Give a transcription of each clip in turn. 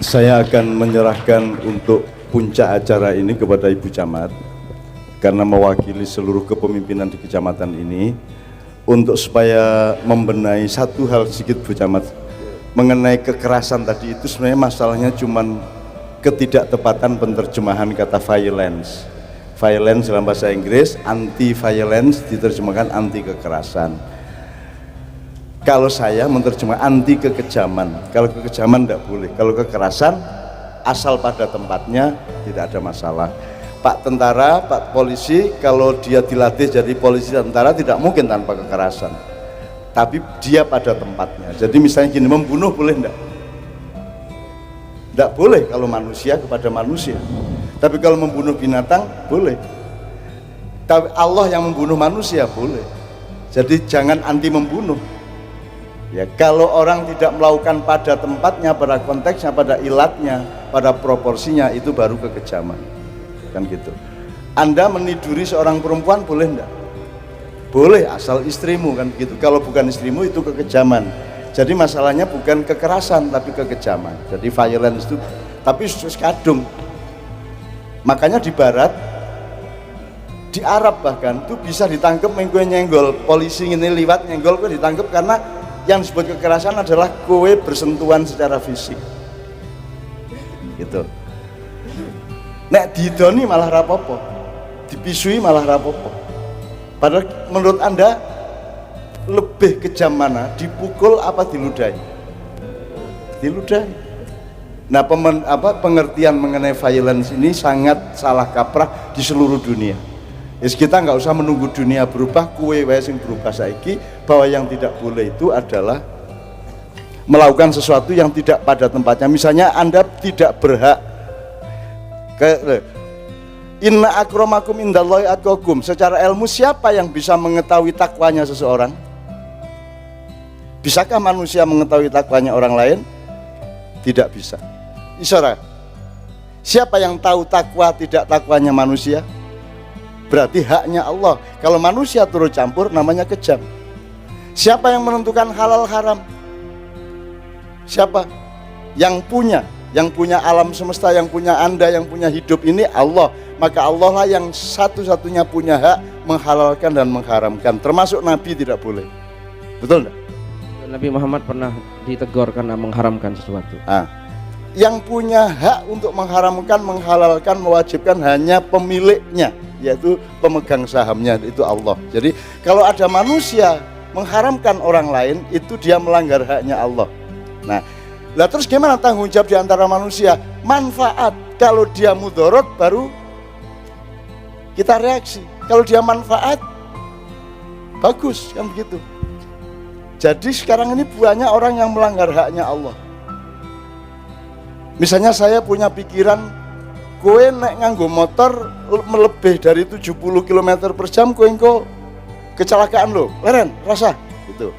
Saya akan menyerahkan untuk puncak acara ini kepada Ibu Camat karena mewakili seluruh kepemimpinan di kecamatan ini untuk supaya membenahi satu hal sedikit Bu Camat mengenai kekerasan tadi. Itu sebenarnya masalahnya cuman ketidaktepatan penerjemahan kata violence. Violence dalam bahasa Inggris, anti violence diterjemahkan anti kekerasan. Kalau saya menerjemah anti kekejaman, kalau kekejaman tidak boleh, kalau kekerasan asal pada tempatnya tidak ada masalah. Pak tentara, Pak polisi, kalau dia dilatih jadi polisi tentara tidak mungkin tanpa kekerasan, tapi dia pada tempatnya. Jadi misalnya gini, membunuh boleh enggak? Tidak boleh kalau manusia kepada manusia, tapi kalau membunuh binatang boleh. Tapi Allah yang membunuh manusia boleh. Jadi jangan anti membunuh. Ya, kalau orang tidak melakukan pada tempatnya, pada konteksnya, pada ilatnya, pada proporsinya, itu baru kekejaman. Kan gitu. Anda meniduri seorang perempuan boleh enggak? Boleh, asal istrimu, kan gitu. Kalau bukan istrimu itu kekejaman. Jadi masalahnya bukan kekerasan tapi kekejaman. Jadi violence itu, tapi sus kadung. Makanya di barat, di Arab bahkan tuh bisa ditangkap mengkue nyenggol, polisi ini liwat nyenggol kue ditangkap karena yang disebut kekerasan adalah kowe bersentuhan secara fisik gitu. Nek didoni malah rapopo, dipisui malah rapopo. Padahal menurut Anda lebih kejam mana, dipukul apa diludahi? Diludahi. Nah pengertian mengenai violence ini sangat salah kaprah di seluruh dunia. Kita nggak usah menunggu dunia berubah, kue wae sing berubah saiki, bahwa yang tidak boleh itu adalah melakukan sesuatu yang tidak pada tempatnya. Misalnya Anda tidak berhak inna akramakum indallahi atqakum. Secara ilmu siapa yang bisa mengetahui takwanya seseorang? Bisakah manusia mengetahui takwanya orang lain? Tidak bisa. Isyarat. Siapa yang tahu takwa tidak takwanya manusia? Berarti haknya Allah. Kalau manusia turut campur namanya kejam. Siapa yang menentukan halal haram? Siapa? Yang punya alam semesta, yang punya Anda, yang punya hidup ini Allah. Maka Allah lah yang satu-satunya punya hak menghalalkan dan mengharamkan. Termasuk Nabi tidak boleh. Betul enggak? Nabi Muhammad pernah ditegur karena mengharamkan sesuatu. Yang punya hak untuk mengharamkan, menghalalkan, mewajibkan hanya pemiliknya, yaitu pemegang sahamnya, itu Allah. Jadi kalau ada manusia mengharamkan orang lain, itu dia melanggar haknya Allah. Nah, lah terus gimana tanggung jawab di antara manusia? Manfaat, kalau dia mudorot baru kita reaksi. Kalau dia manfaat, bagus, kan begitu. Jadi sekarang ini banyak orang yang melanggar haknya Allah. Misalnya saya punya pikiran, kowe nek nganggo motor melebih dari 70 km per jam, kowe engko kecelakaan lo, leren, rasa, gitu.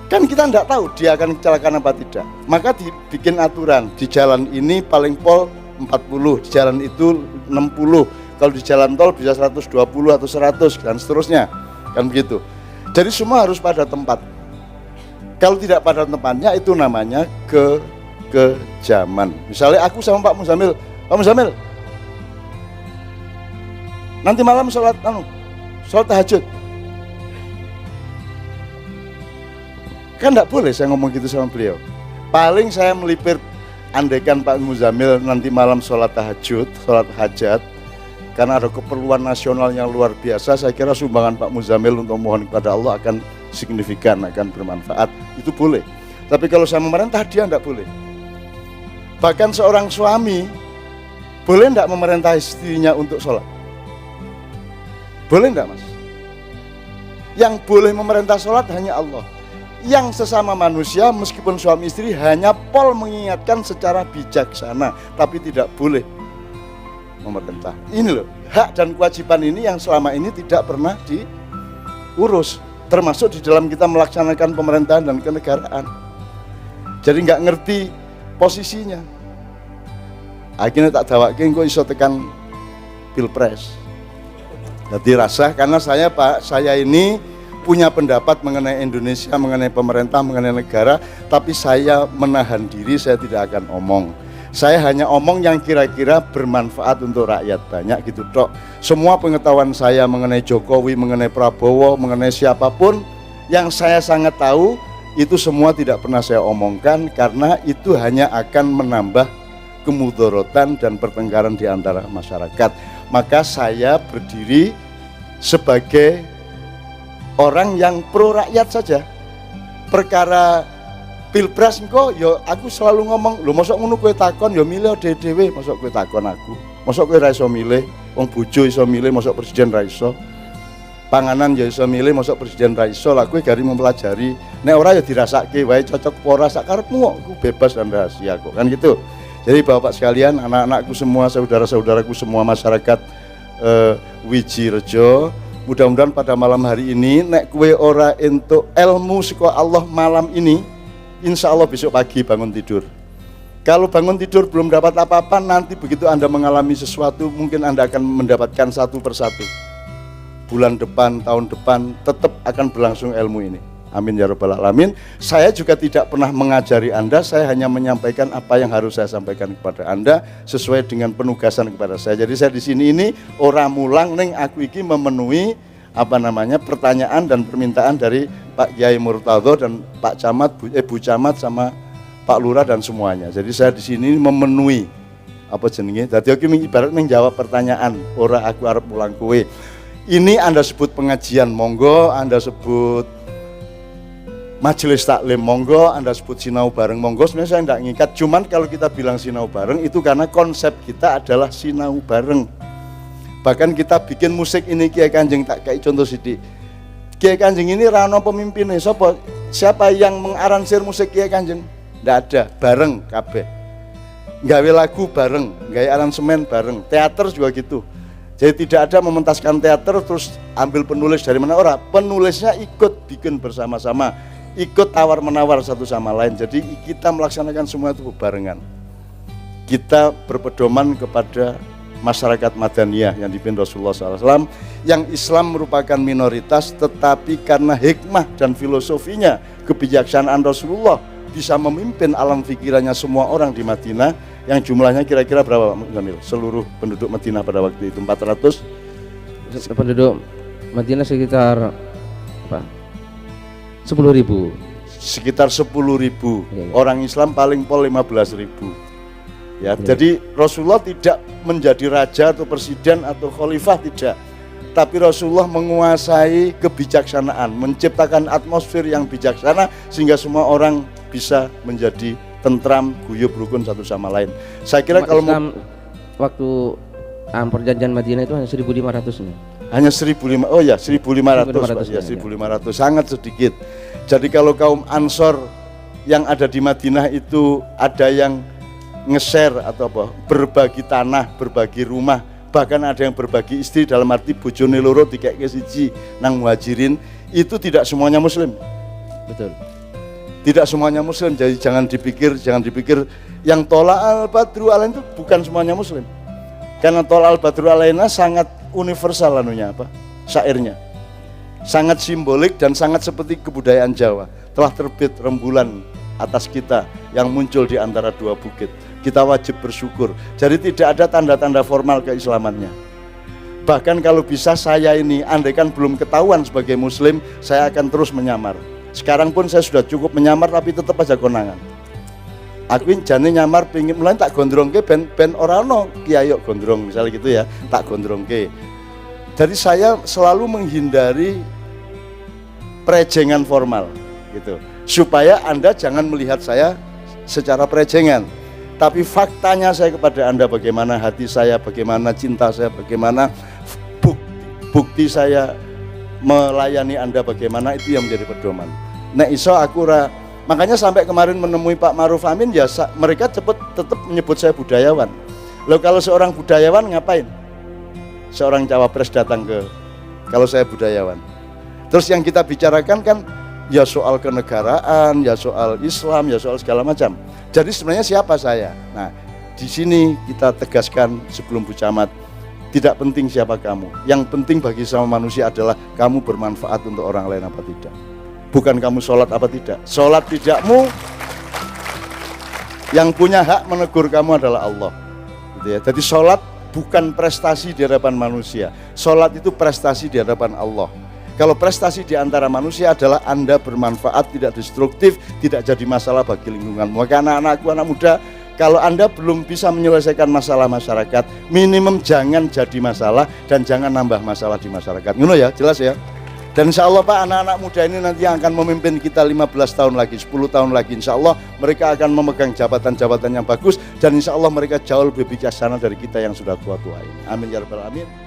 Kan kita tidak tahu dia akan kecelakaan apa tidak. Maka dibikin aturan, di jalan ini paling pol 40, di jalan itu 60, kalau di jalan tol bisa 120 atau 100 dan seterusnya, kan begitu. Jadi semua harus pada tempat. Kalau tidak pada tempatnya itu namanya kekejaman. Misalnya aku sama Pak Muzamil, Pak Muzamil, nanti malam sholat tahajud. Kan tidak boleh saya ngomong gitu sama beliau. Paling saya melipir, andaikan Pak Muzamil nanti malam sholat tahajud, sholat hajat, karena ada keperluan nasional yang luar biasa, saya kira sumbangan Pak Muzamil untuk mohon kepada Allah akan signifikan, akan bermanfaat, itu boleh. Tapi kalau saya memerintah, dia tidak boleh. Bahkan seorang suami boleh tidak memerintah istrinya untuk sholat? Boleh tidak, Mas? Yang boleh memerintah sholat hanya Allah. Yang sesama manusia meskipun suami istri hanya mengingatkan secara bijaksana, tapi tidak boleh memerintah. Ini loh, hak dan kewajiban ini yang selama ini tidak pernah diurus, termasuk di dalam kita melaksanakan pemerintahan dan kenegaraan. Jadi nggak ngerti posisinya. Akhirnya tak dawake engko iso tekan pilpres. Jadi rasa karena saya ini punya pendapat mengenai Indonesia, mengenai pemerintah, mengenai negara, tapi saya menahan diri, saya tidak akan omong. Saya hanya omong yang kira-kira bermanfaat untuk rakyat banyak gitu tok. Semua pengetahuan saya mengenai Jokowi, mengenai Prabowo, mengenai siapapun yang saya sangat tahu, itu semua tidak pernah saya omongkan karena itu hanya akan menambah kemudorotan dan pertengkaran di antara masyarakat. Maka saya berdiri sebagai orang yang pro rakyat saja. Perkara pilpres engko yo aku selalu ngomong, lho mosok ngono kowe takon yo milih dhewe, mosok kowe takon aku. Mosok kowe ra iso milih, wong bojo iso milih, mosok presiden ra iso. Panganan ya iso milih, mosok presiden ra iso. Lah kowe gari mempelajari, nek ora ya dirasake wae cocok apa ora sak karepmu kok, aku bebas dan rahasia kok. Kan gitu. Jadi Bapak sekalian, anak-anakku semua, saudara-saudaraku semua, masyarakat Wijirejo, mudah-mudahan pada malam hari ini nek kue ora entuk ilmu saka Allah malam ini, insya Allah besok pagi bangun tidur. Kalau bangun tidur belum dapat apa-apa, nanti begitu Anda mengalami sesuatu, mungkin Anda akan mendapatkan satu persatu. Bulan depan, tahun depan, tetap akan berlangsung ilmu ini. Amin ya rabbal alamin. Saya juga tidak pernah mengajari Anda, saya hanya menyampaikan apa yang harus saya sampaikan kepada Anda sesuai dengan penugasan kepada saya. Jadi saya di sini ini ora mulang neng aku iki memenuhi pertanyaan dan permintaan dari Pak Kiai Murtadho dan Pak Camat, Bu Camat sama Pak Lurah dan semuanya. Jadi saya di sini memenuhi apa jenenge. Dadi aku ibarat menjawab pertanyaan, ora aku arep mulang kowe. Ini Anda sebut pengajian, monggo. Anda sebut majelis taklim, monggo. Anda sebut sinau bareng, monggo. Sebenarnya saya tidak ngikat. Cuman kalau kita bilang sinau bareng itu karena konsep kita adalah sinau bareng. Bahkan kita bikin musik ini Kiai Kanjeng, tak kayak contoh sidik. Kiai Kanjeng ini rano pemimpinnya, siapa yang mengaransir musik Kiai Kanjeng? Tidak ada, bareng kabeh. Gawe lagu bareng, gawe aransemen bareng. Teater juga gitu. Jadi tidak ada mementaskan teater terus ambil penulis dari mana, ora. Penulisnya ikut bikin bersama-sama, ikut tawar-menawar satu sama lain. Jadi kita melaksanakan semua itu barengan. Kita berpedoman kepada masyarakat Madaniyah yang dipimpin Rasulullah SAW, yang Islam merupakan minoritas, tetapi karena hikmah dan filosofinya, kebijaksanaan Rasulullah bisa memimpin alam pikirannya semua orang di Madinah, yang jumlahnya kira-kira berapa Pak Jamil? Seluruh penduduk Madinah pada waktu itu 400? Penduduk Madinah sekitar apa? 10.000. Sekitar 10.000. Ya. Orang Islam paling pol 15.000. Ya, jadi Rasulullah tidak menjadi raja atau presiden atau khalifah, tidak. Tapi Rasulullah menguasai kebijaksanaan, menciptakan atmosfer yang bijaksana sehingga semua orang bisa menjadi tentram, guyup, rukun satu sama lain. Saya kira kalau Islam waktu perjanjian Madinah itu hanya 1.500 nih. Hanya 1.500, oh ya 1.500 Pak, ya 1.500, sangat sedikit. Jadi kalau kaum Ansor yang ada di Madinah itu ada yang nge-share atau apa, berbagi tanah, berbagi rumah, bahkan ada yang berbagi istri, dalam arti bojone loro dikeke siji nang Muhajirin, itu tidak semuanya muslim. Betul. Tidak semuanya muslim, jadi jangan dipikir yang tolak al-badru alaina itu bukan semuanya muslim. Karena tolak al-badru alaina sangat universal anunya apa? Syairnya. Sangat simbolik dan sangat seperti kebudayaan Jawa. Telah terbit rembulan atas kita yang muncul di antara dua bukit. Kita wajib bersyukur. Jadi tidak ada tanda-tanda formal keislamannya. Bahkan kalau bisa saya ini, andaikan belum ketahuan sebagai muslim, saya akan terus menyamar. Sekarang pun saya sudah cukup menyamar tapi tetap aja konangan. Aku ini jane nyamar pingin mulai tak gondrongke ben ora ono kiai gondrong misalnya gitu ya, tak gondrongke. Jadi saya selalu menghindari prejengan formal gitu. Supaya Anda jangan melihat saya secara prejengan. Tapi faktanya saya kepada Anda bagaimana hati saya, bagaimana cinta saya, bagaimana bukti saya melayani Anda bagaimana, itu yang menjadi pedoman. Nek iso aku makanya sampai kemarin menemui Pak Ma'ruf Amin ya mereka tetap menyebut saya budayawan. Loh kalau seorang budayawan ngapain? Seorang cawapres datang kalau saya budayawan. Terus yang kita bicarakan kan ya soal kenegaraan, ya soal Islam, ya soal segala macam. Jadi sebenarnya siapa saya? Nah, di sini kita tegaskan sebelum Bu Camat, Tidak penting siapa kamu. Yang penting bagi sama manusia adalah kamu bermanfaat untuk orang lain apa tidak. Bukan kamu sholat apa tidak. Sholat tidakmu, yang punya hak menegur kamu adalah Allah. Gitu ya. Jadi sholat bukan prestasi di hadapan manusia. Sholat itu prestasi di hadapan Allah. Kalau prestasi di antara manusia adalah Anda bermanfaat, tidak destruktif, tidak jadi masalah bagi lingkungan. Maka anak-anakku, anak muda, kalau Anda belum bisa menyelesaikan masalah masyarakat, minimum jangan jadi masalah dan jangan nambah masalah di masyarakat. Ngono ya, jelas ya. Dan insya Allah Pak, anak-anak muda ini nanti yang akan memimpin kita 15 tahun lagi, 10 tahun lagi. Insya Allah mereka akan memegang jabatan-jabatan yang bagus. Dan insya Allah mereka jauh lebih bijaksana dari kita yang sudah tua-tua ini. Amin ya rabbal alamin.